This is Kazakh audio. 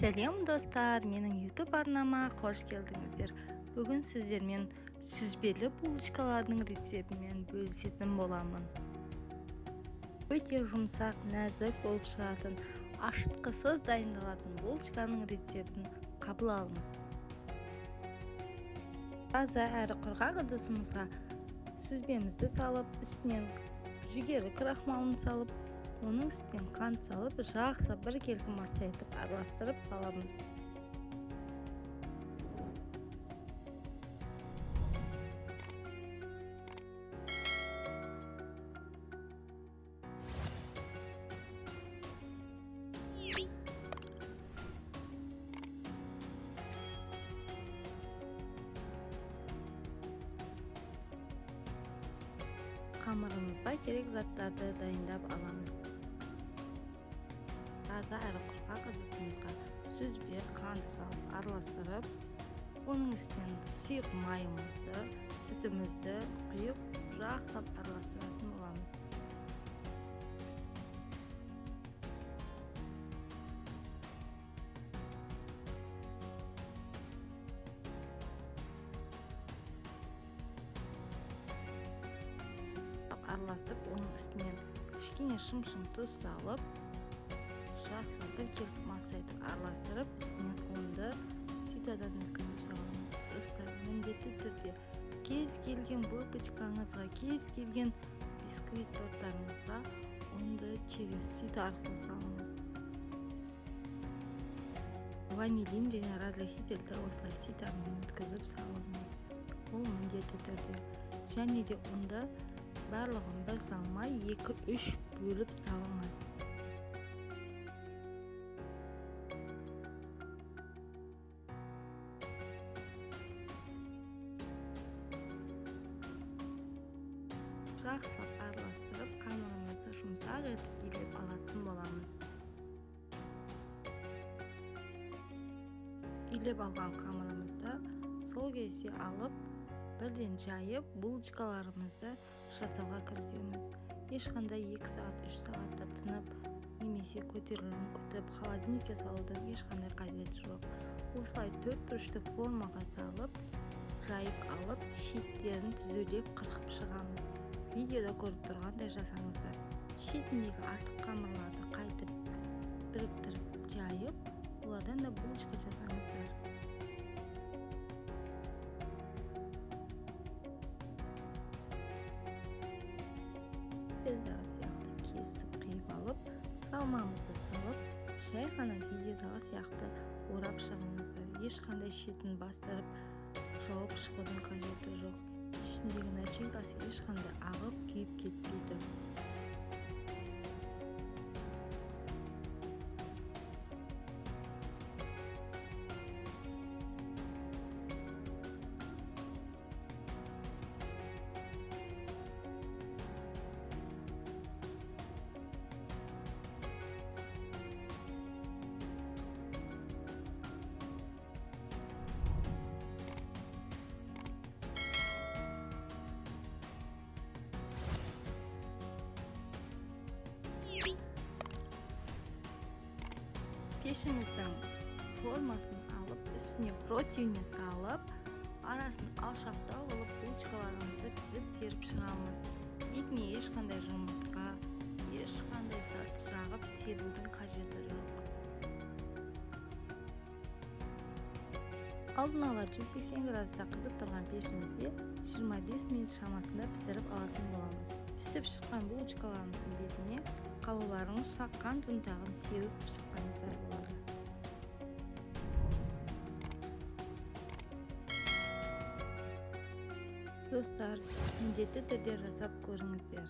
Сәлем достар, менің YouTube арнама қош келдіңіздер. Бүгін сіздермен сүзбелі булочкалардың рецептімен бөлісетін боламын. Өте жұмсақ, нәзік болып шығатын, ашытқысыз дайындалатын булочканың рецептін қабыл алыңыз. Таза әрі құрғақ ыдысымызға сүзбемізді салып, үстінен жүгері крахмалын салып, оның үстінен қант салып, жақсы бір келкі маса етіп араластырып аламыз. Қамырымызға керек заттарды дайындап аламыз. Таза әрі құрғақ ыдысымызға сүзбе, қант салып араластырып, оның үстінен сұйық майымызды, сүтімізді құйып, жақсылап араластыратын боламыз. Араластырып, оның үстінен кішкене шым-шым тұз салып, жақсы бір келіп маса етіп араластырып, үстінен ұнды ситадан өткізіп саламыз. Достар, міндетті түрде кез келген булочкаңызға, кез келген бисквит торттарыңызға ұнды через сита арқылы салыңыз. Ванилин және разрыхительді осылай ситамен өткізіп салыңыз. Ол міндетті түрде. Және де ұнды барлығын бір салмай 2-3 бөліп салыңыз. Жақсылап араластырып, қамырымызды жұмсақ етіп илеп алатын боламыз. Илеп алған қамырымызды сол кезде алып, бірден жайып, булочкаларымызды жасауға кірісеміз. Ешқандай 2 сағат, 3 сағаттап тынып, немесе көтерілуін күтіп, холодильникке салудың ешқандай қажеті жоқ. Осылай 4 бұрышты формаға салып, жайып алып, шеттерін түзулеп қырқып шығамыз. Видеода көріп тұрғандай жасаңыздар. Шетіндегі артық қамырларды қайтып біріктіріп, жайып, олардан да булочка жасаңыздар. Видеодағы сияқты кесіп қиып алып, салмамызды салып, жай ғана видеодағы сияқты орап шығыңыздар. Ешқандай шетін бастырып, жауып шығудың қажеті жоқ. Ішіндегі начинкасы ешқандай ағып, күйіп кетпейді. Пешіңіздің формасын алып, үстіне противне салып, арасын алшақтау қылып, булочкаларымызды тізіп теріп шығамыз. Бетіне ешқандай жұмыртқа, ешқандай зат жағып себудің қажеті жоқ. Алдын ала 180 градуста қызып тұрған пешімізге 25 минут шамасында пісіріп алатын боламыз. Пісіп шыққан булочкаларымыздың бетіне қалуларыңыз шаққан тұнтағын сеуіп шыққандар болады. Достар, міндетті түрде жасап көріңіздер.